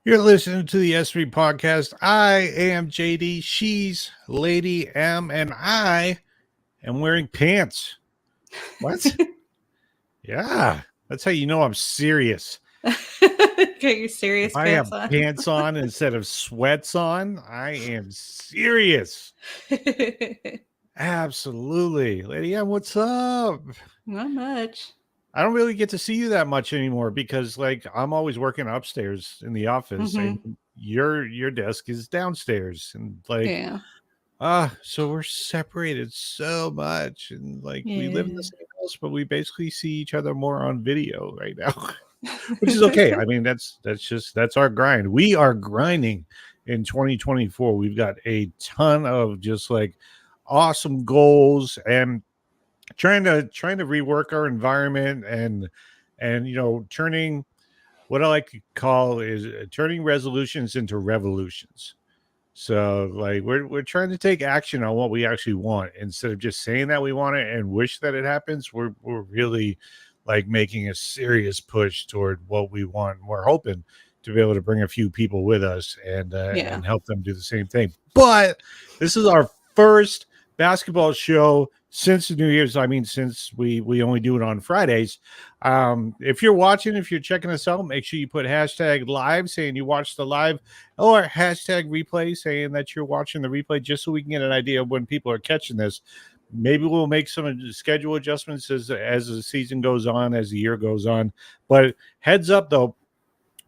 You're listening to the S3 podcast. I am JD, she's Lady M, and I am wearing pants. What? Yeah, that's how you know I'm serious. Get your serious If I have pants on. pants on instead of sweats on, I am serious. Absolutely. Lady M, what's up? Not much. I don't really get to see you that much anymore because I'm always working upstairs in the office and your desk is downstairs and Yeah. so we're separated so much and we live in the Yeah. same house, but we basically see each other more on video right now. Which is okay. I mean, that's our grind. We are grinding in 2024. We've got a ton of just awesome goals and trying to rework our environment and turning what I like to call is turning resolutions into revolutions. So we're trying to take action on what we actually want instead of just saying that we want it and wish that it happens. We're really making a serious push toward what we want. We're hoping to be able to bring a few people with us and help them do the same thing. But this is our first basketball show since the New Year's. I mean, since we only do it on Fridays. If you're watching, if you're checking us out, make sure you put hashtag live saying you watched the live or hashtag replay saying that you're watching the replay, just so we can get an idea of when people are catching this. Maybe we'll make some schedule adjustments as the season goes on, as the year goes on. But heads up though,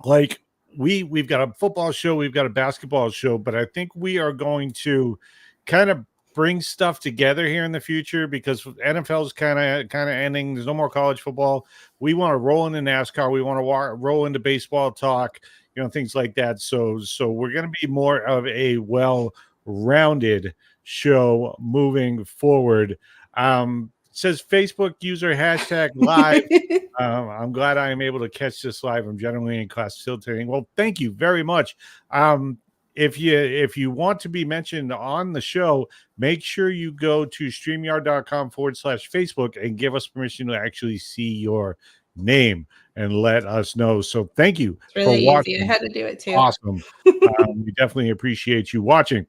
we've got a football show, we've got a basketball show, but I think we are going to kind of bring stuff together here in the future because NFL is kind of ending. There's no more college football. We want to roll into NASCAR. We want to roll into baseball talk, things like that. So we're going to be more of a well-rounded show moving forward. It says Facebook user hashtag live. I'm glad I am able to catch this live. I'm generally in class facilitating. Well, thank you very much. If you want to be mentioned on the show, make sure you go to StreamYard.com/Facebook and give us permission to actually see your name and let us know. So thank you It's really for watching. easy. I had to do it too. Awesome. We definitely appreciate you watching.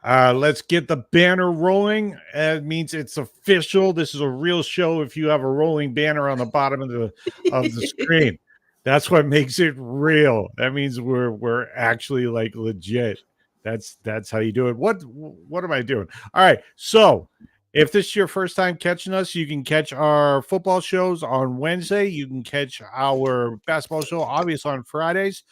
Let's get the banner rolling. It means it's official. This is a real show if you have a rolling banner on the bottom of the screen. That's what makes it real. That means we're actually legit. That's how you do it. What am I doing? All right. So if this is your first time catching us, you can catch our football shows on Wednesday. You can catch our basketball show, obviously, on Fridays.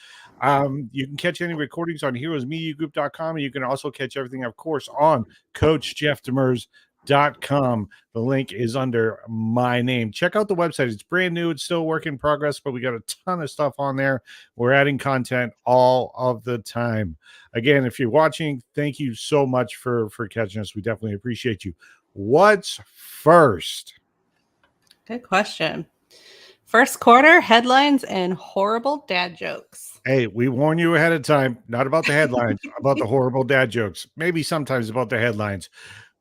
You can catch any recordings on heroesmediagroup.com, and you can also catch everything, of course, on CoachJeffDemers.com. The link is under my name. Check out the website. It's brand new. It's still a work in progress, but we got a ton of stuff on there. We're adding content all of the time. Again, if you're watching, thank you so much for catching us. We definitely appreciate you. What's first? Good question. First quarter headlines and horrible dad jokes. Hey, we warn you ahead of time, not about the headlines, about the horrible dad jokes. Maybe sometimes about the headlines.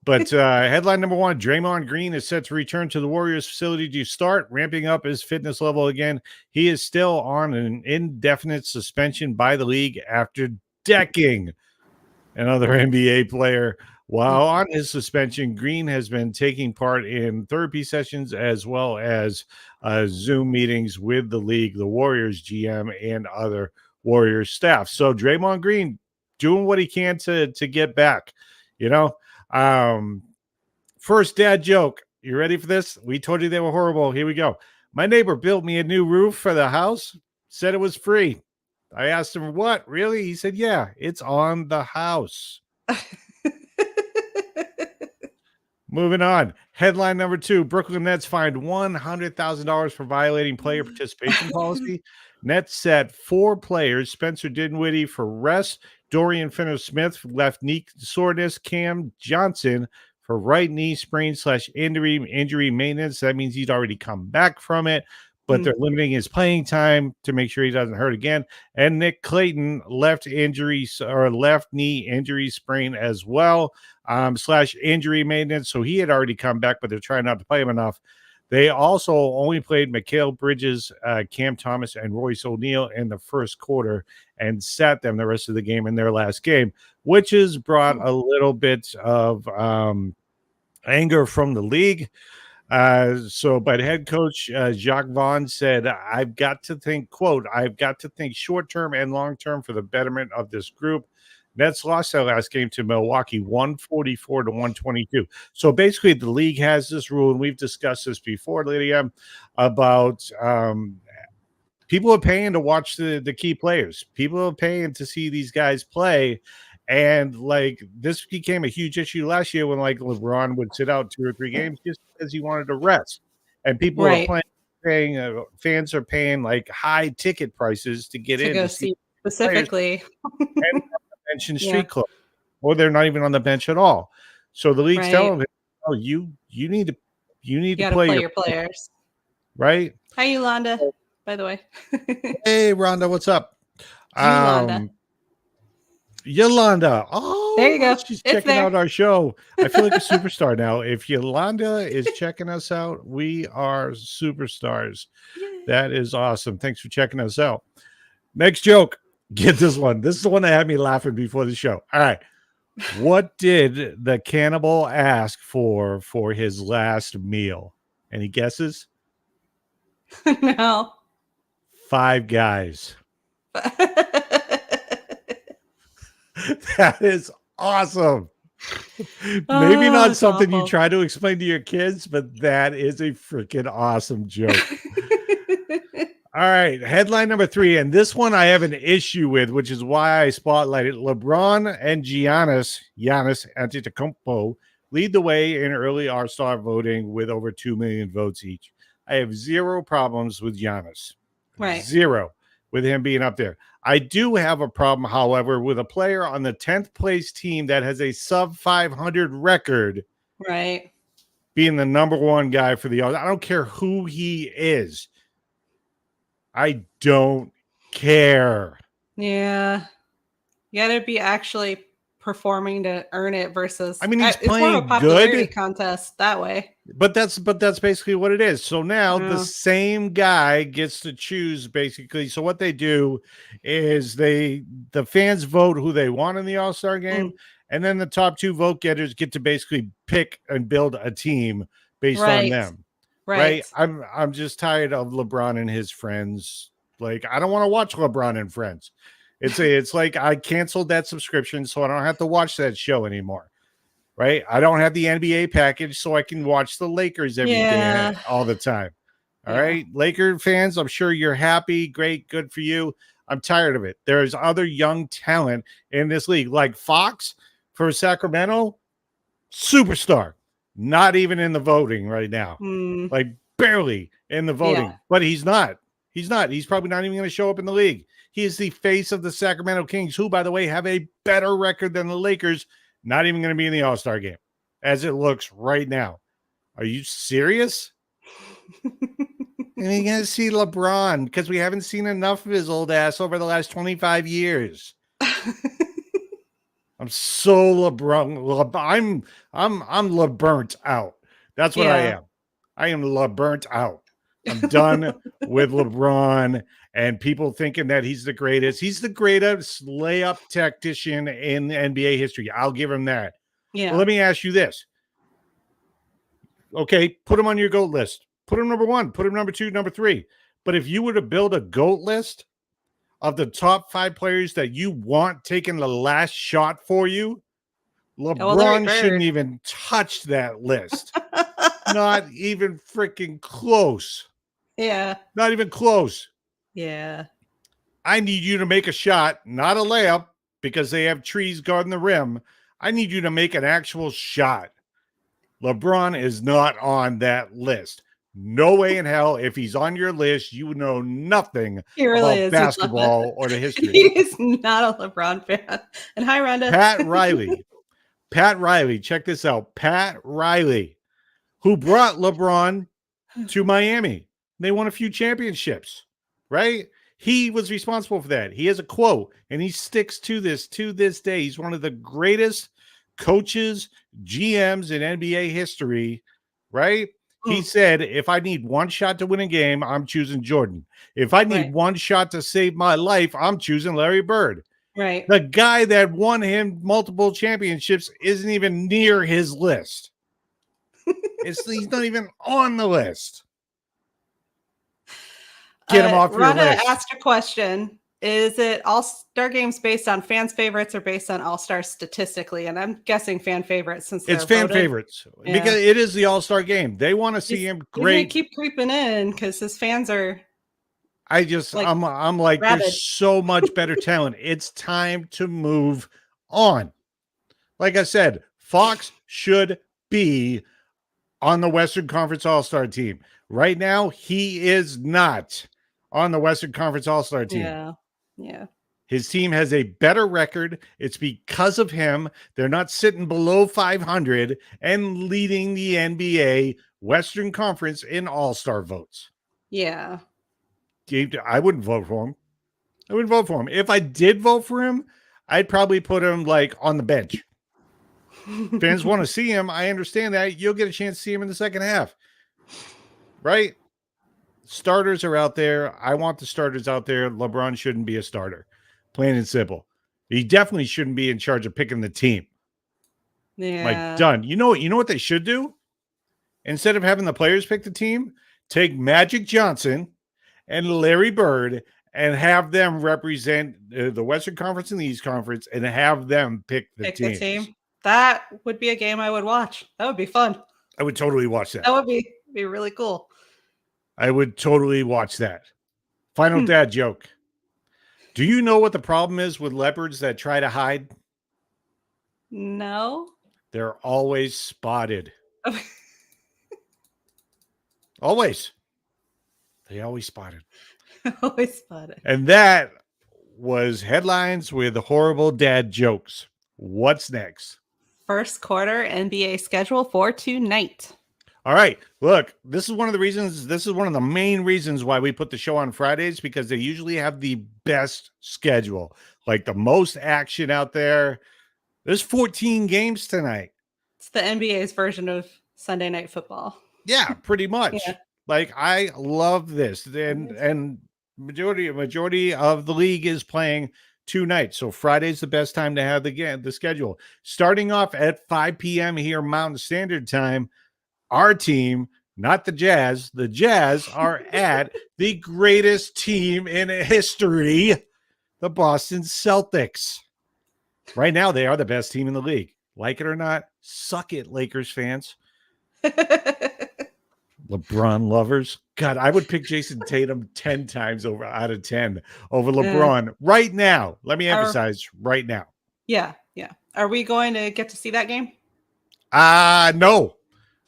But headline number one, Draymond Green is set to return to the Warriors facility to start ramping up his fitness level again. He is still on an indefinite suspension by the league after decking another NBA player. While on his suspension, Green has been taking part in therapy sessions as well as Zoom meetings with the league, the Warriors GM, and other Warriors staff. So Draymond Green doing what he can to get back, First dad joke. You ready for this? We told you they were horrible. Here we go. My neighbor built me a new roof for the house, said it was free. I asked him, what? Really? He said, yeah, it's on the house. Moving on. Headline number two, Brooklyn Nets fined $100,000 for violating player participation policy. Nets set 4 players, Spencer Dinwiddie for rest, Dorian Finney-Smith left knee soreness, Cam Johnson for right knee sprain/injury maintenance. That means he's already come back from it, but they're limiting his playing time to make sure he doesn't hurt again. And Nick Clayton left knee injury sprain as well, /injury maintenance. So he had already come back, but they're trying not to play him enough. They also only played Mikal Bridges, Cam Thomas, and Royce O'Neal in the first quarter and sat them the rest of the game in their last game, which has brought a little bit of anger from the league. But head coach Jacques Vaughn said, I've got to think, quote, I've got to think short-term and long-term for the betterment of this group. Nets lost their last game to Milwaukee, 144 to 122. So basically, the league has this rule, and we've discussed this before, Lydia, about people are paying to watch the key players. People are paying to see these guys play. And like this became a huge issue last year when like LeBron would sit out 2 or 3 games just because he wanted to rest. And people are paying, fans are paying like high ticket prices to get in to see specifically. Bench in street club, or they're not even on the bench at all. So the league's telling them, "Oh, you need to play your players, right?" Hi, Yolanda. By the way, hey, Rhonda, what's up? Yolanda. Oh, there you go. She's checking out our show. I feel like a superstar now. If Yolanda is checking us out, we are superstars. Yay. That is awesome. Thanks for checking us out. Next joke. Get this one. This is the one that had me laughing before the show. All right. What did the cannibal ask for his last meal? Any guesses? No. 5 guys. That is awesome. Maybe not something you try to explain to your kids, but that is a freaking awesome joke. All right, headline number 3, and this one I have an issue with, which is why I spotlighted LeBron and Giannis Antetokounmpo lead the way in early All-Star voting with over 2 million votes each. I have 0 problems with Giannis. Right. 0 with him being up there. I do have a problem, however, with a player on the 10th place team that has a sub 500 record. Right. Being the number 1 guy for the All-Star. I don't care who he is. I don't care. Yeah. You got to be actually performing to earn it versus I mean, he's playing more of a popularity good contest that way. But that's basically what it is. So now the same guy gets to choose basically. So what they do is the fans vote who they want in the All-Star game, and then the top 2 vote getters get to basically pick and build a team based on them. Right. I'm just tired of LeBron and his friends. Like, I don't want to watch LeBron and Friends. It's like I canceled that subscription so I don't have to watch that show anymore. Right? I don't have the NBA package so I can watch the Lakers every day all the time. All right. Laker fans, I'm sure you're happy. Great. Good for you. I'm tired of it. There's other young talent in this league, like Fox for Sacramento, superstar. Not even in the voting right now. Like barely in the voting. But he's not. He's not. He's probably not even going to show up in the league. He is the face of the Sacramento Kings, who, by the way, have a better record than the Lakers. Not even going to be in the All-Star game as it looks right now. Are you serious? And you're going to see LeBron because we haven't seen enough of his old ass over the last 25 years. I'm so LeBron. I'm LeBurnt out. That's what I am. I am LeBurnt out. I'm done with LeBron and people thinking that he's the greatest. He's the greatest layup tactician in NBA history. I'll give him that. Yeah. Well, let me ask you this. Okay, put him on your GOAT list. Put him number 1. Put him number 2, number 3. But if you were to build a GOAT list of the top 5 players that you want taking the last shot for you, LeBron shouldn't even touch that list. Not even freaking close. Yeah. Not even close. Yeah. I need you to make a shot, not a layup, because they have trees guarding the rim. I need you to make an actual shot. LeBron is not on that list. No way in hell. If he's on your list, you know nothing about basketball or the history. He is not a LeBron fan. And hi, Rhonda. Pat Riley. Check this out. Pat Riley, who brought LeBron to Miami. They won a few championships, right? He was responsible for that. He has a quote, and he sticks to this day. He's one of the greatest coaches, GMs in NBA history, right? He said, if I need one shot to win a game, I'm choosing Jordan. If I need Right. one shot to save my life, I'm choosing Larry Bird. Right. The guy that won him multiple championships isn't even near his list. He's not even on the list. Get him off your Rhonda list. asked a question. Is it All-Star games based on fans' favorites or based on All-Star statistically? And I'm guessing fan favorites since It's they're fan voted. favorites because it is the All-Star game. They want to see him He's gonna great. keep creeping in because his fans are like I'm like, rabid. there's so much better talent. It's time to move on. Like I said, Fox should be on the Western Conference All-Star team. Right now, he is not on the Western Conference All-Star team. Yeah. His team has a better record. It's because of him. They're not sitting below 500 and leading the NBA Western Conference in All-Star votes. Yeah. I wouldn't vote for him. I wouldn't vote for him. If I did vote for him, I'd probably put him like on the bench. Fans want to see him. I understand that. You'll get a chance to see him in the second half. Right? Starters are out there. I want the starters out there. LeBron shouldn't be a starter. Plain and simple. He definitely shouldn't be in charge of picking the team. Yeah. Like, done. You know what they should do? Instead of having the players pick the team, take Magic Johnson and Larry Bird and have them represent the Western Conference and the East Conference and have them pick the team. That would be a game I would watch. That would be fun. I would totally watch that. That would be really cool. I would totally watch that. Final dad joke. Do you know what the problem is with leopards that try to hide? No. They're always spotted. Always. They always spotted. Always spotted. And that was headlines with horrible dad jokes. What's next? First quarter NBA schedule for tonight. All right. Look, this is one of the main reasons why we put the show on Fridays, because they usually have the best schedule, like the most action out there. There's 14 games tonight. It's the NBA's version of Sunday Night Football. Yeah, pretty much. Yeah. Like, I love this. And majority of the league is playing 2 nights. So Friday's the best time to have the schedule. Starting off at 5 p.m. here Mountain Standard Time. Our team, not the Jazz are at the greatest team in history, the Boston Celtics. Right now, they are the best team in the league. Like it or not, suck it, Lakers fans. LeBron lovers. God, I would pick Jason Tatum 10 times out of 10 over LeBron right now. Let me emphasize right now. Yeah. Are we going to get to see that game? No.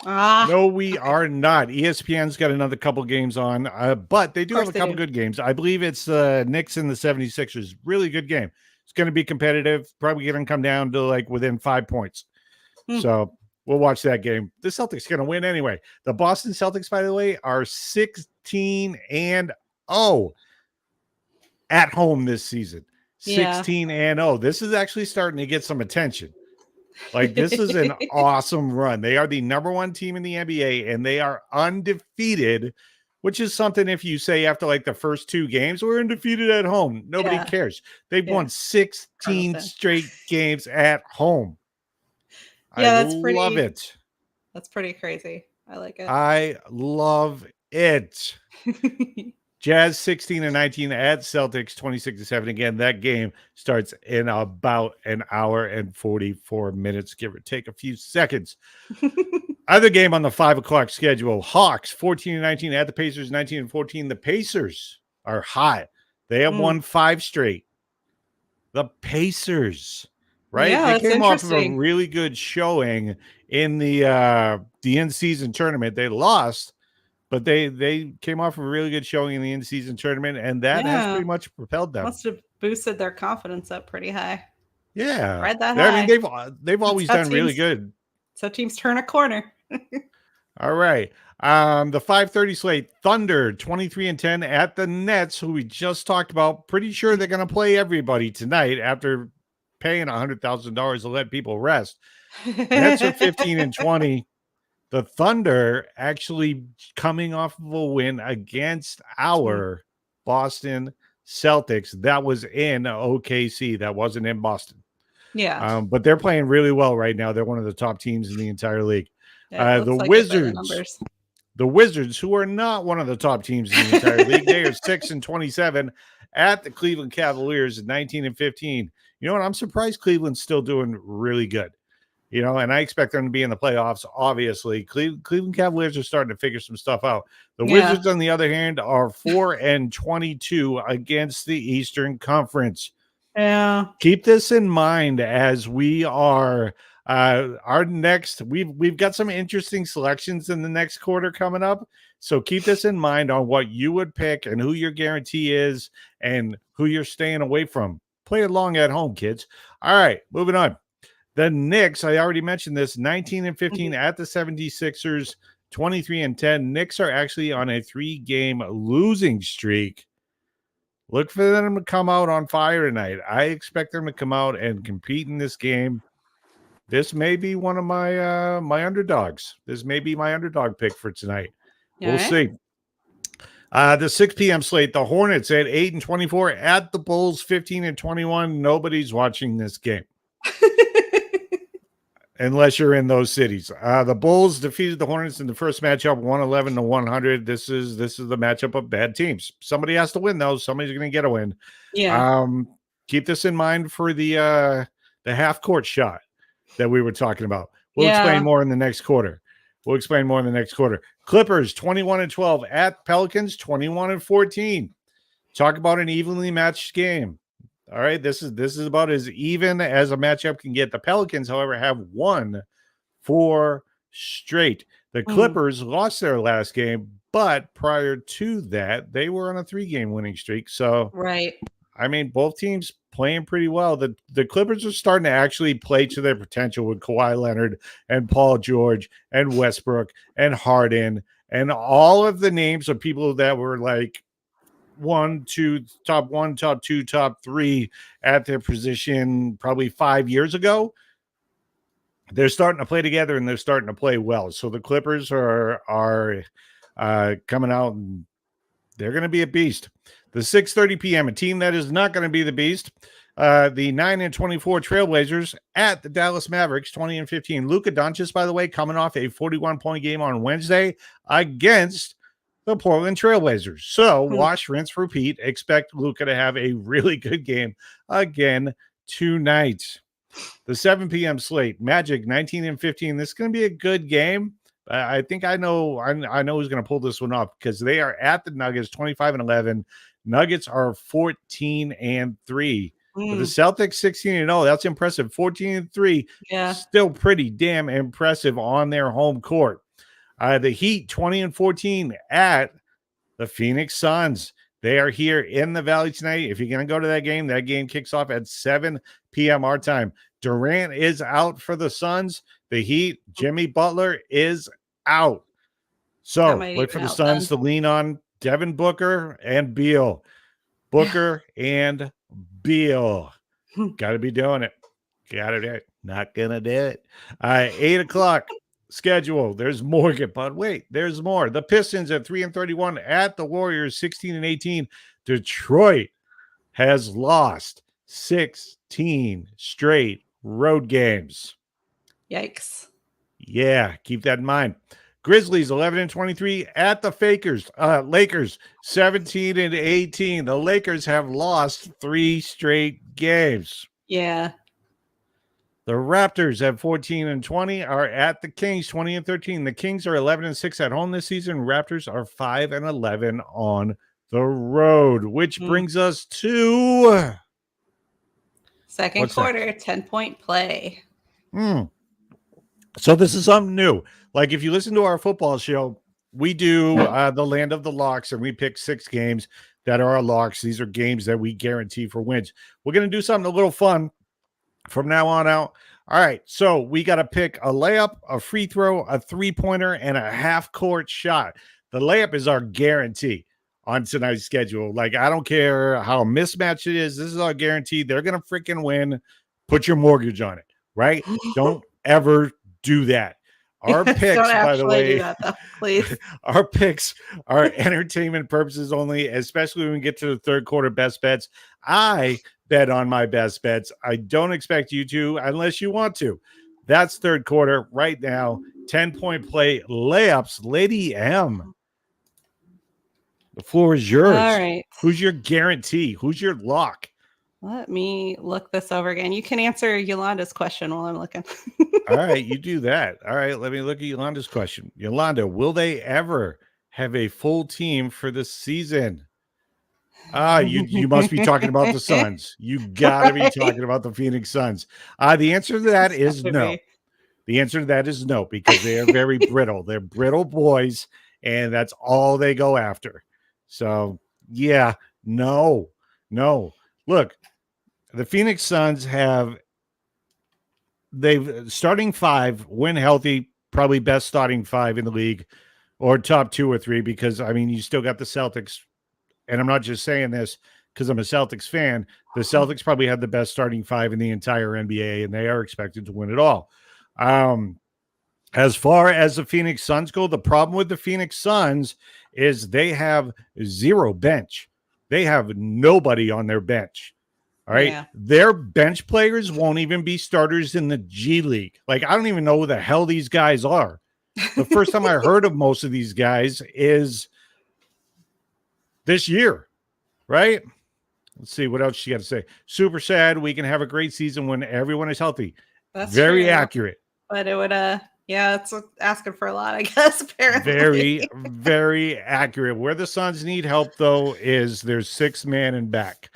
No, we are not. ESPN's got another couple games on, but they do have a couple good games. I believe it's Knicks and the 76ers. Really good game. It's going to be competitive. Probably going to come down to like within 5 points. So we'll watch that game. The Celtics going to win anyway. The Boston Celtics, by the way, are 16-0 at home this season. 16-0. This is actually starting to get some attention. Like, this is an awesome run. They are the number 1 team in the NBA, and they are undefeated, which is something if you say after like the first 2 games, we're undefeated at home. Nobody cares. They've won 16 straight games at home. Yeah, I love it. That's pretty crazy. I like it. I love it. Jazz 16-19 at Celtics 26-7. Again, that game starts in about an hour and 44 minutes, give or take a few seconds. Other game on the 5 o'clock schedule, Hawks 14-19 at the Pacers 19-14. The Pacers are hot. They have won 5 straight. The Pacers, right? Yeah, they came off of a really good showing in the in-season tournament. They lost, but they came off of a really good showing in the in-season tournament, and that has pretty much propelled them. Must have boosted their confidence up pretty high. Yeah, right that high. I mean, they've always done really good. So teams turn a corner. All right. The 5:30 slate, Thunder 23-10 at the Nets, who we just talked about. Pretty sure they're going to play everybody tonight after paying $100,000 to let people rest. Nets are 15-20. The Thunder actually coming off of a win against our Boston Celtics. That was in OKC. That wasn't in Boston. Yeah. But they're playing really well right now. They're one of the top teams in the entire league. Yeah, it The looks like it by the Wizards, numbers. the Wizards, who are not one of the top teams in the entire league, they are 6-27 at the Cleveland Cavaliers at 19-15. You know what? I'm surprised Cleveland's still doing really good. You know, and I expect them to be in the playoffs. Obviously, Cleveland Cavaliers are starting to figure some stuff out. The Wizards, on the other hand, are 4-22 against the Eastern Conference. Yeah. Keep this in mind as we are our next. We've got some interesting selections in the next quarter coming up. So keep this in mind on what you would pick and who your guarantee is and who you're staying away from. Play along at home, kids. All right, moving on. The Knicks, I already mentioned this, 19-15 at the 76ers, 23-10. Knicks are actually on a 3-game losing streak. Look for them to come out on fire tonight. I expect them to come out and compete in this game. This may be one of my my underdogs. This may be my underdog pick for tonight. We'll see. The 6 p.m. slate, the Hornets at 8-24 at the Bulls, 15-21. Nobody's watching this game. Unless you're in those cities. The Bulls defeated the Hornets in the first matchup, 111-100. This is the matchup of bad teams. Somebody has to win, though. Somebody's going to get a win. Yeah. Keep this in mind for the half-court shot that we were talking about. We'll explain more in the next quarter. Clippers, 21-12 at Pelicans, 21-14. Talk about an evenly matched game. All right, this is about as even as a matchup can get. The Pelicans, however, have won 4 straight. The Clippers lost their last game, but prior to that, they were on a 3-game winning streak. So, right. I mean, both teams playing pretty well. The Clippers are starting to actually play to their potential with Kawhi Leonard and Paul George and Westbrook and Harden and all of the names of people that were like top 1, top 2, top 3 at their position probably 5 years ago. They're starting to play together and they're starting to play well. So the Clippers are coming out and they're going to be a beast. The 6:30 p.m. a team that is not going to be the beast. The 9-24 Trailblazers at the Dallas Mavericks, 20-15. Luka Doncic, by the way, coming off a 41-point game on Wednesday against the Portland Trailblazers. So wash, rinse, repeat. Expect Luka to have a really good game again tonight. The 7 p.m. slate, Magic 19-15. This is going to be a good game. I think I know who's going to pull this one off because they are at the Nuggets 25-11. Nuggets are 14-3. For the Celtics 16-0. That's impressive. 14-3. Yeah. Still pretty damn impressive on their home court. The Heat 20-14 at the Phoenix Suns. They are here in the Valley tonight. If you're going to go to that game kicks off at 7 p.m. our time. Durant is out for the Suns. The Heat, Jimmy Butler is out. So look for the Suns to lean on Devin Booker and Beal. Booker and Beal. Got to be doing it. Got to do it. Not going to do it. 8 o'clock. Schedule. There's more, but wait, there's more. The Pistons at 3-31 at the Warriors 16-18. Detroit has lost 16 straight road games. Yikes. Yeah, keep that in mind. Grizzlies 11-23 at the Lakers 17-18. The Lakers have lost 3 straight games. Yeah. The Raptors at 14-20 are at the Kings 20-13. The Kings are 11-6 at home this season. Raptors are 5-11 on the road, which brings us to second quarter 10-point play. So this is something new. Like if you listen to our football show, we do the land of the locks and we pick 6 games that are our locks. These are games that we guarantee for wins. We're going to do something a little fun from now on out. All right, so we got to pick a layup, a free throw, a 3-pointer, and a half-court shot. The layup is our guarantee on tonight's schedule. Like, I don't care how mismatched it is. This is our guarantee. They're going to freaking win. Put your mortgage on it, right? Don't ever do that. Our picks, Don't by the actually way, do that, though, please. our picks are entertainment purposes only, especially when we get to the third quarter best bets. I bet on my best bets. I don't expect you to unless you want to. That's third quarter right now. 10-point play layups. Lady M, the floor is yours. All right. Who's your guarantee? Who's your lock? Let me look this over again. You can answer Yolanda's question while I'm looking. All right, you do that. All right, let me look at Yolanda's question. Yolanda, will they ever have a full team for the season? You must be talking about the Suns. You got to be talking about the Phoenix Suns. The answer to that is no. The answer to that is no, because they are very brittle. They're brittle boys, and that's all they go after. So, yeah, no. Look, the Phoenix Suns they've starting five, when healthy, probably best starting five in the league, or top 2 or 3, because, I mean, you still got the Celtics. And I'm not just saying this because I'm a Celtics fan. The Celtics probably have the best starting five in the entire NBA, and they are expected to win it all. As far as the Phoenix Suns go, the problem with the Phoenix Suns is they have zero bench. They have nobody on their bench. All right. Yeah. Their bench players won't even be starters in the G League. Like, I don't even know who the hell these guys are. The first time I heard of most of these guys is this year, right? Let's see what else you got to say. Super sad. We can have a great season when everyone is healthy. That's very true. Accurate. But it would, yeah, it's asking for a lot, I guess, apparently. Very, very accurate. Where the Suns need help, though, is their 6th man and back,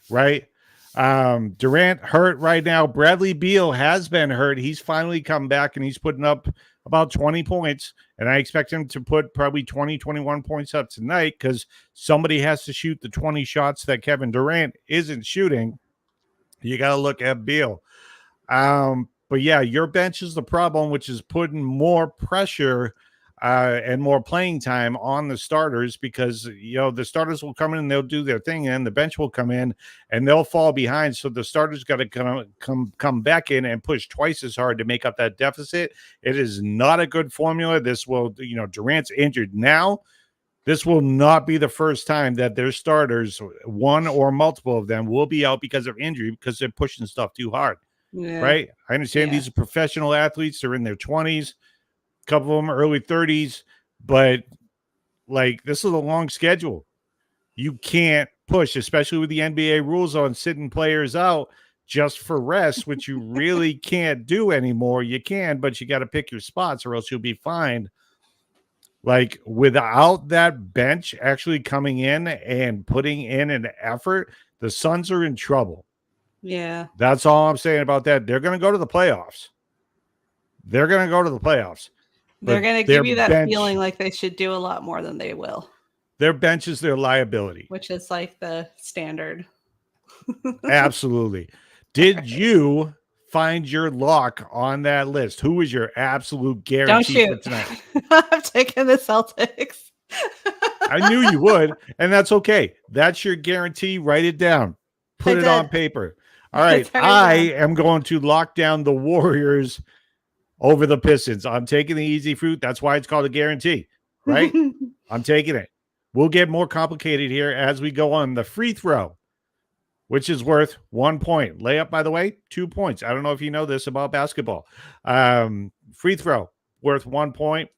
right? Durant hurt right now. Bradley Beal has been hurt. He's finally come back, and he's putting up about 20 points, and I expect him to put probably 20, 21 points up tonight because somebody has to shoot the 20 shots that Kevin Durant isn't shooting. You got to look at Beal. But yeah, your bench is the problem, which is putting more pressure and more playing time on the starters because, the starters will come in and they'll do their thing, and the bench will come in and they'll fall behind. So the starters got to come back in and push twice as hard to make up that deficit. It is not a good formula. This will, Durant's injured now. This will not be the first time that their starters, one or multiple of them, will be out because of injury because they're pushing stuff too hard. Yeah. Right? I understand these are professional athletes. They're in their 20s, a couple of them early 30s, but like this is a long schedule. You can't push, especially with the NBA rules on sitting players out just for rest, which you really can't do anymore. You can, but you got to pick your spots or else you'll be fined. Like without that bench actually coming in and putting in an effort, the Suns are in trouble. Yeah. That's all I'm saying about that. They're going to go to the playoffs. They're going to give you that feeling like they should do a lot more than they will. Their bench is their liability. Which is like the standard. Absolutely. Did you find your lock on that list? Who was your absolute guarantee for tonight? I'm taking the Celtics. I knew you would, and that's okay. That's your guarantee. Write it down. Put it on paper. All right. I am going to lock down the Warriors over the Pistons. I'm taking the easy fruit. That's why it's called a guarantee, right? I'm taking it. We'll get more complicated here as we go on. The free throw, which is worth 1 point. Layup, by the way, 2 points. I don't know if you know this about basketball. Free throw, worth 1 point.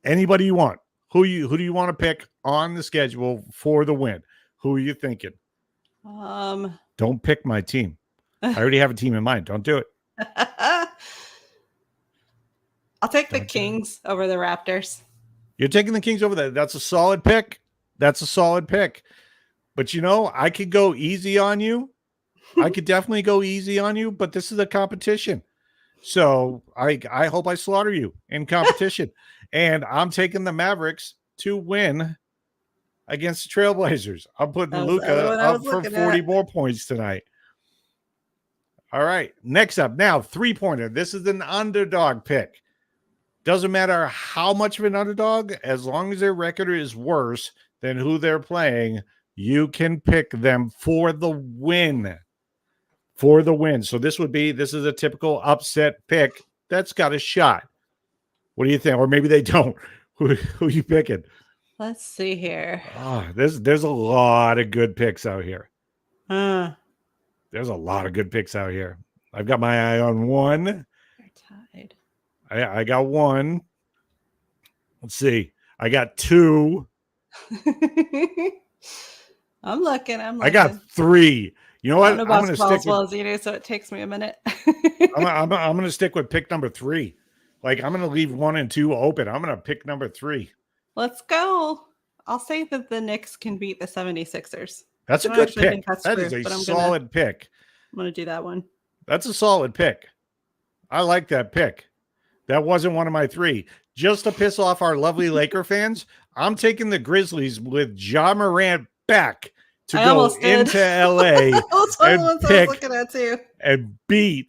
Anybody you want. Who do you want to pick on the schedule for the win? Who are you thinking? Don't pick my team. I already have a team in mind. Don't do it. I'll take the Kings over the Raptors. You're taking the Kings over there. That's a solid pick. But I could go easy on you. I could definitely go easy on you, but this is a competition. So I hope I slaughter you in competition. And I'm taking the Mavericks to win against the Trailblazers. I'm putting Luka up for 40 more points tonight. All right. Next up now, 3-pointer. This is an underdog pick. Doesn't matter how much of an underdog, as long as their record is worse than who they're playing, you can pick them for the win. So this is a typical upset pick that's got a shot. What do you think? Or maybe they don't. Who you picking? Let's see here. Oh, there's a lot of good picks out here. Uh, There's a lot of good picks out here. I've got my eye on one. they're tied. I got one. Let's see. I got two. I'm looking. I got three. You know I what? don't know I'm about going to as stick well with, as you do, so it takes me a minute. I'm going to stick with pick number 3. Like, I'm going to leave 1 and 2 open. I'm going to pick number 3. Let's go. I'll say that the Knicks can beat the 76ers. That's a I don't good actually pick. think that's That true, is a but solid pick. I'm gonna do that one. That's a solid pick. I like that pick. That wasn't one of my 3. Just to piss off our lovely Laker fans, I'm taking the Grizzlies with Ja Morant back to go into LA Those are the ones I was looking at too. and beat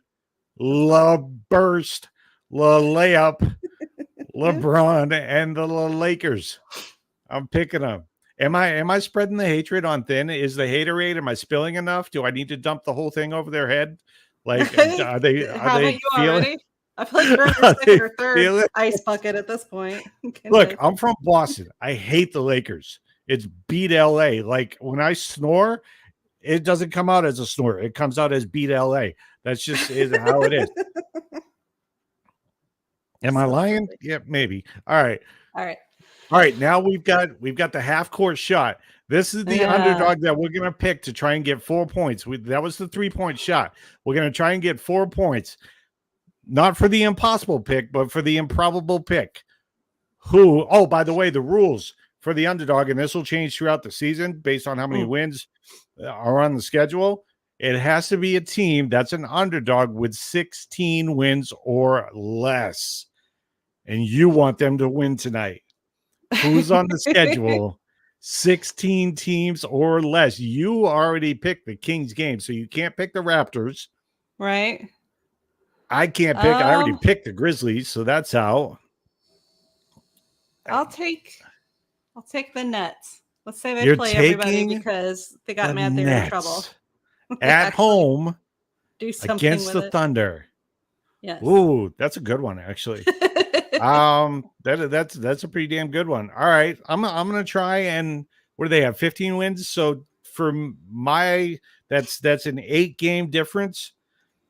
La Burst, La Layup, LeBron, and the Lakers. I'm picking them. Am I spreading the hatred on thin? Is the haterade? Am I spilling enough? Do I need to dump the whole thing over their head? Like, are they Haven't you feeling? already? I feel like you're in your second or third ice bucket at this point. Look, I'm from Boston. I hate the Lakers. It's beat LA. Like when I snore, it doesn't come out as a snore. It comes out as beat LA. That's just how it is. Am I lying? Yeah, maybe. All right. All right. Now we've got the half court shot. This is the underdog that we're going to pick to try and get 4 points. That was the 3-point shot. We're going to try and get 4 points. Not for the impossible pick, but for the improbable pick. Oh, by the way, the rules for the underdog, and this will change throughout the season based on how many wins are on the schedule. It has to be a team that's an underdog with 16 wins or less. And you want them to win tonight. Who's on the schedule? 16 teams or less. You already picked the Kings game, so you can't pick the Raptors. Right. I can't pick. I already picked the Grizzlies, so that's out. I'll take the Nets. Let's say they play everybody because they got mad they were in trouble. At home do something against the Thunder. Yes. Ooh, that's a good one, actually. That's a pretty damn good one. All right. I'm gonna try and what do they have? 15 wins. So for that's an 8-game difference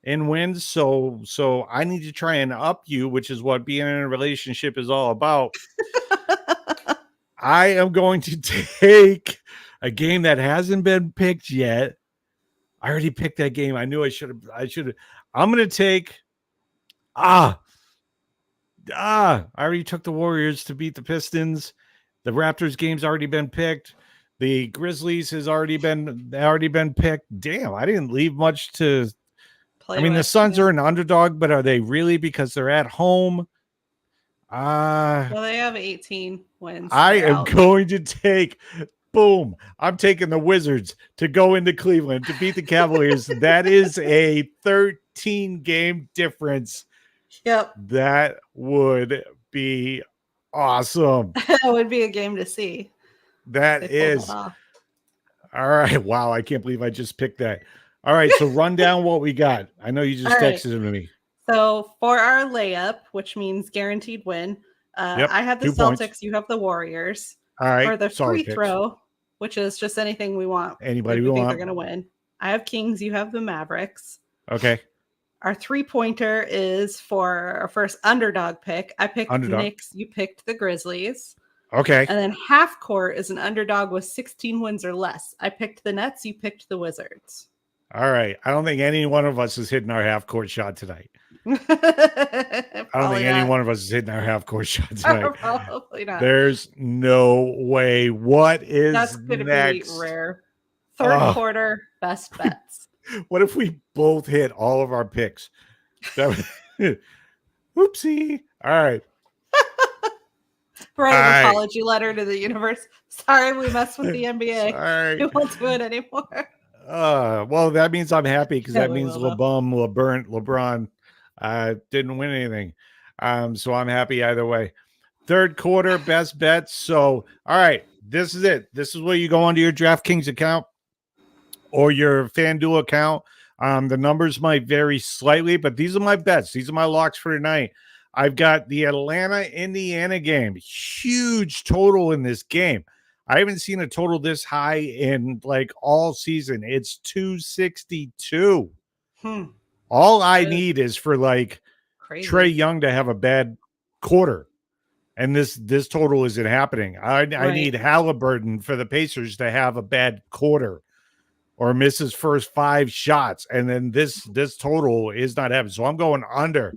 in wins. So I need to try and up you, which is what being in a relationship is all about. I am going to take a game that hasn't been picked yet. I already picked that game. I knew I should have. I'm going to take I already took the Warriors to beat the Pistons. The Raptors game's already been picked. The Grizzlies has already been picked. Damn, I didn't leave much to play. I mean, the Suns are an underdog, but are they really because they're at home? Well, they have 18 wins. I am going to take boom. I'm taking the Wizards to go into Cleveland to beat the Cavaliers. That is a 13-game difference. Yep. That would be awesome. That would be a game to see. That is. All right. Wow. I can't believe I just picked that. All right. So run down what we got. I know you just texted it to me. So for our layup, which means guaranteed win, I have the 2 Celtics. points. You have the Warriors. All right. For the free throw, which is just anything we want. Anybody we want. They're going to win. I have Kings. You have the Mavericks. Okay. Our 3-pointer is for our first underdog pick. I picked the Knicks. You picked the Grizzlies. Okay. And then half court is an underdog with 16 wins or less. I picked the Nets. You picked the Wizards. All right. I don't think any one of us is hitting our half court shot tonight. I don't think any one of us is hitting our half court shot tonight. Probably not. There's no way. What is That's going to be rare. Third quarter best bets. What if we both hit all of our picks? Whoopsie. All right. Write an apology letter to the universe. Sorry, we messed with the NBA. Sorry. We won't do it anymore. Well, that means I'm happy because that means LeBron didn't win anything. So I'm happy either way. Third quarter best bets. So, all right, this is it. This is where you go onto your DraftKings account or your FanDuel account. The numbers might vary slightly, but these are my bets. These are my locks for tonight. I've got the Atlanta, Indiana game. Huge total in this game. I haven't seen a total this high in like all season. It's 262. All I need is for like Crazy. Trey Young to have a bad quarter. And this total isn't happening. I need Halliburton for the Pacers to have a bad quarter or miss his first 5 shots. And then this total is not happening. So I'm going under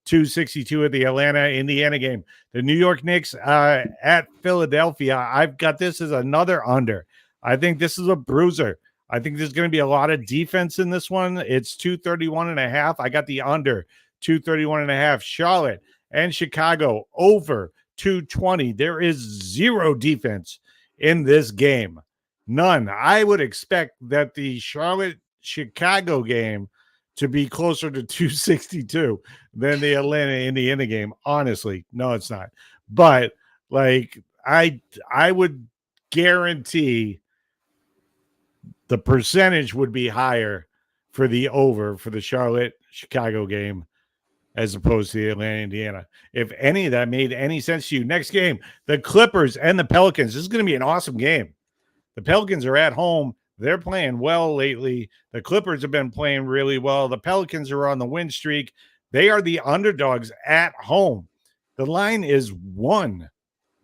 262 at the Atlanta, Indiana game. The New York Knicks at Philadelphia. I've got this as another under. I think this is a bruiser. I think there's going to be a lot of defense in this one. It's 231.5. I got the under 231.5. Charlotte and Chicago over 220. There is zero defense in this game. None. I would expect that the Charlotte-Chicago game to be closer to 262 than the Atlanta-Indiana game. Honestly, no, it's not. But like I would guarantee the percentage would be higher for the over for the Charlotte-Chicago game as opposed to the Atlanta-Indiana. If any of that made any sense to you. Next game, the Clippers and the Pelicans. This is going to be an awesome game. The Pelicans are at home. They're playing well lately. The Clippers have been playing really well. The Pelicans are on the win streak. They are the underdogs at home. The line is 1.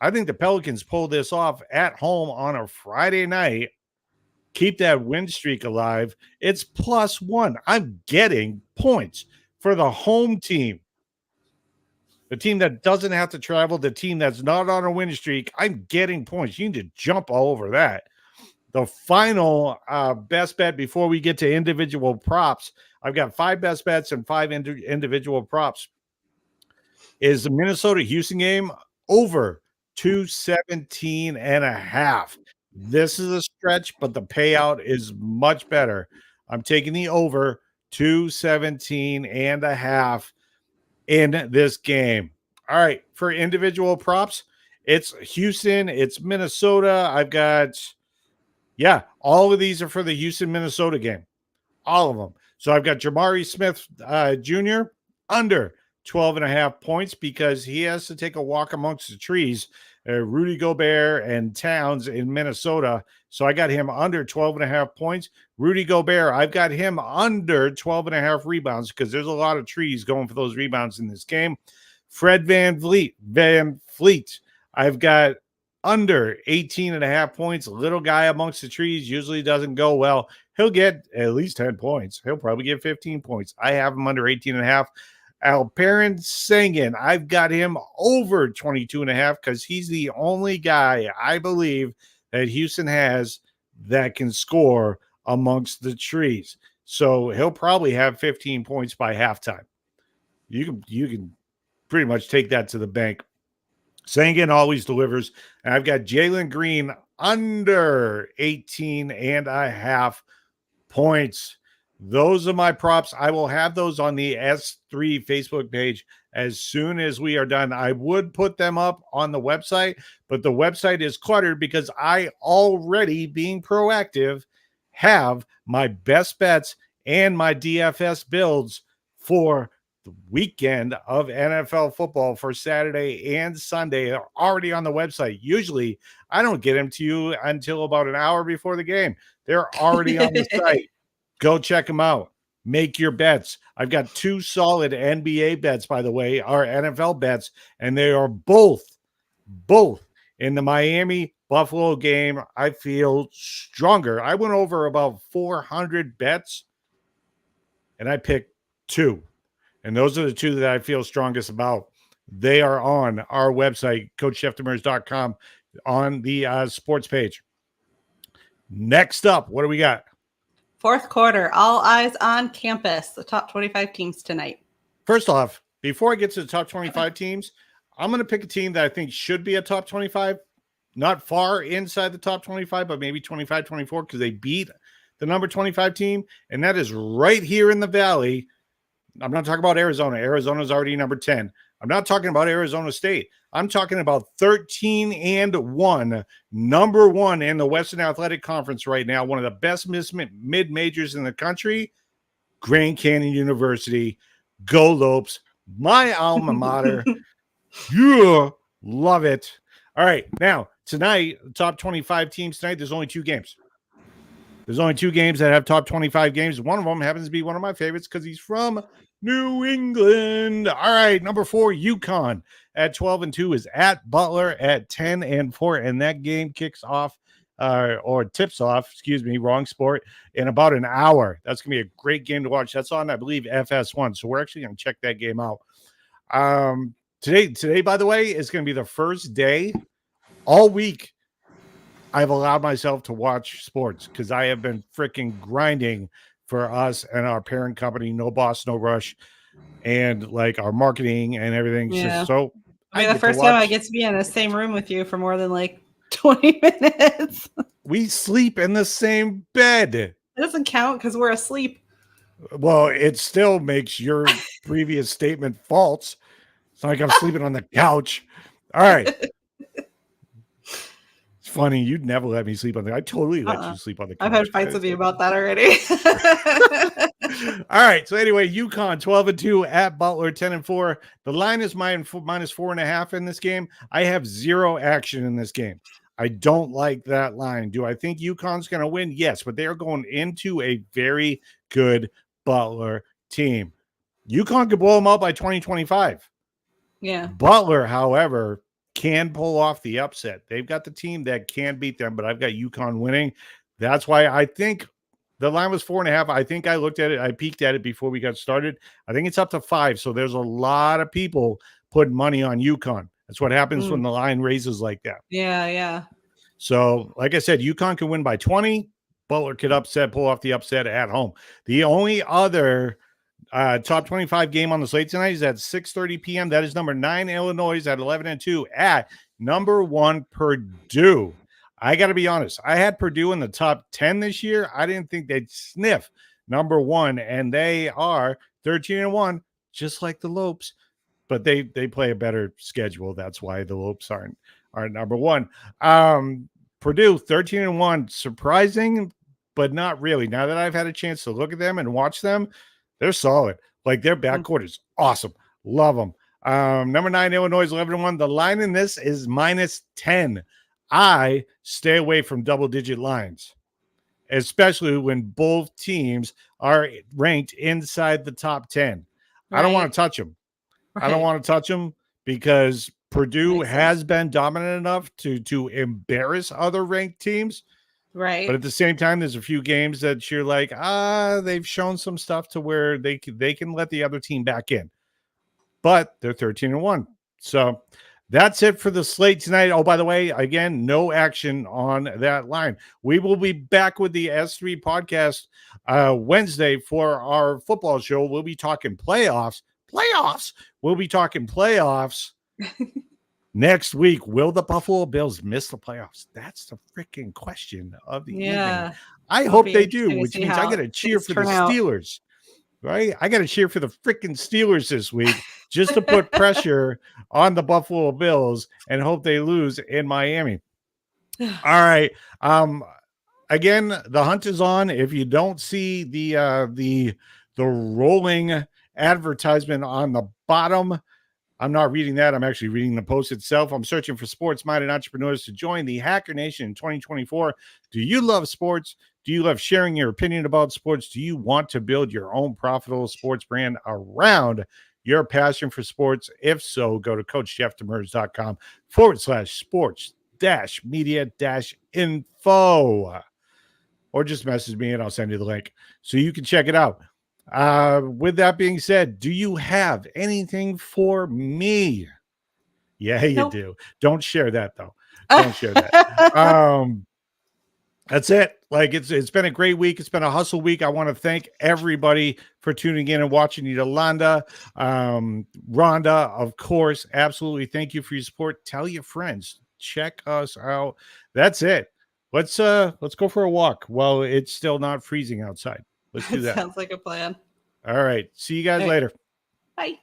I think the Pelicans pull this off at home on a Friday night. Keep that win streak alive. It's +1. I'm getting points for the home team. The team that doesn't have to travel, the team that's not on a win streak. I'm getting points. You need to jump all over that. The final best bet before we get to individual props, I've got 5 best bets and 5 individual props, is the Minnesota-Houston game over 217.5. This is a stretch, but the payout is much better. I'm taking the over 217.5 in this game. All right, for individual props, it's Houston, it's Minnesota. I've got, all of these are for the Houston-Minnesota game. All of them. So I've got Jabari Smith Jr. under 12.5 points because he has to take a walk amongst the trees. Rudy Gobert and Towns in Minnesota. So I got him under 12.5 points. Rudy Gobert, I've got him under 12.5 rebounds because there's a lot of trees going for those rebounds in this game. Fred VanVleet, I've got under 18.5 points. Little guy amongst the trees usually doesn't go well. He'll get at least 10 points. He'll probably get 15 points. I have him under 18.5. Alperen Sengun, I've got him over 22.5 because he's the only guy I believe that Houston has that can score amongst the trees. So he'll probably have 15 points by halftime. You can pretty much take that to the bank. Sengun always delivers. And I've got Jalen Green under 18.5 points. Those are my props. I will have those on the S3 Facebook page as soon as we are done. I would put them up on the website, but the website is cluttered because I already, being proactive, have my best bets and my DFS builds for the weekend of NFL football for Saturday and Sunday are already on the website. Usually I don't get them to you until about an hour before the game. They're already on the site. Go check them out. Make your bets. I've got 2 solid NBA bets, by the way, our NFL bets, and they are both in the Miami-Buffalo game. I feel stronger. I went over about 400 bets, and I picked 2. And those are the 2 that I feel strongest about. They are on our website, CoachJeffDemers.com, on the sports page. Next up, what do we got? Fourth quarter, all eyes on campus, the top 25 teams tonight. First off, before I get to the top 25 teams, I'm going to pick a team that I think should be a top 25, not far inside the top 25, but maybe 25, 24, because they beat the number 25 team, and that is right here in the Valley. I'm not talking about Arizona. Arizona's already number 10. I'm not talking about Arizona State. I'm talking about 13-1, number 1 in the Western Athletic Conference right now, one of the best mid-majors in the country, Grand Canyon University. Go Lopes. my alma mater. Yeah, love it. All right, now tonight, top 25 teams tonight. There's only 2 games. There's only 2 games that have top 25 games. One of them happens to be one of my favorites because he's from New England. All right, number 4, UConn at 12-2 is at Butler at 10-4, and that game kicks off or tips off, wrong sport, in about an hour. That's gonna be a great game to watch. That's on, I believe, FS1. So we're actually gonna check that game out. Today, by the way, is gonna be the first day all week I've allowed myself to watch sports because I have been freaking grinding for us and our parent company, No Boss, No Rush, and like our marketing and everything. Yeah. So I mean, the first time I get to be in the same room with you for more than like 20 minutes. We sleep in the same bed. It doesn't count because we're asleep. Well, it still makes your previous statement false. It's not like I'm sleeping on the couch. All right. Funny, you'd never let me sleep on the. I totally let you sleep on the couch. I've had fights with you about that already. All right. So anyway, UConn 12-2 at Butler 10-4. The line is minus 4.5 in this game. I have 0 action in this game. I don't like that line. Do I think UConn's going to win? Yes, but they are going into a very good Butler team. UConn could blow them out by 2025. Yeah. Butler, however, can pull off the upset. They've got the team that can beat them, but I've got UConn winning. That's why I think the line was 4.5. I think I looked at it. I peeked at it before we got started. I think it's up to 5. So there's a lot of people putting money on UConn. That's what happens when the line raises like that. Yeah, yeah. So, like I said, UConn can win by 20. Butler could pull off the upset at home. The only other top 25 game on the slate tonight is at 6:30 p.m. That is number 9 Illinois at 11-2 at number 1 Purdue. I got to be honest. I had Purdue in the top 10 this year. I didn't think they'd sniff number 1, and they are 13-1, just like the Lopes, but they play a better schedule. That's why the Lopes aren't number 1. Purdue 13-1, surprising, but not really. Now that I've had a chance to look at them and watch them, they're solid. Like their backcourt is awesome. Love them. Number 9 Illinois 11-1. The line in this is minus 10. I stay away from double-digit lines, especially when both teams are ranked inside the top 10. Right. I don't want to touch them. Right. I don't want to touch them because Purdue has been dominant enough to embarrass other ranked teams. Right. But at the same time, there's a few games that you're like, they've shown some stuff to where they can let the other team back in. But they're 13-1. So that's it for the slate tonight. Oh, by the way, again, no action on that line. We will be back with the S3 podcast Wednesday for our football show. We'll be talking playoffs. We'll be talking playoffs. Next week, will the Buffalo Bills miss the playoffs? That's the freaking question of the evening. I hope they do, which means I got to cheer for the Steelers, right? I got to cheer for the freaking Steelers this week just to put pressure on the Buffalo Bills and hope they lose in Miami. All right. Again, the hunt is on. If you don't see the rolling advertisement on the bottom, I'm not reading that. I'm actually reading the post itself. I'm searching for sports-minded entrepreneurs to join the Hacker Nation in 2024. Do you love sports? Do you love sharing your opinion about sports? Do you want to build your own profitable sports brand around your passion for sports? If so, go to coachjeffdemers.com/sports-media-info or just message me and I'll send you the link so you can check it out. With that being said, do you have anything for me? Yeah, you do. Don't share that though. Don't share that. That's it. Like it's been a great week. It's been a hustle week. I want to thank everybody for tuning in and watching. Yolanda, Rhonda, of course. Absolutely. Thank you for your support. Tell your friends. Check us out. That's it. Let's go for a walk while it's still not freezing outside. Let's do that. Sounds like a plan. All right. See you guys later. Bye.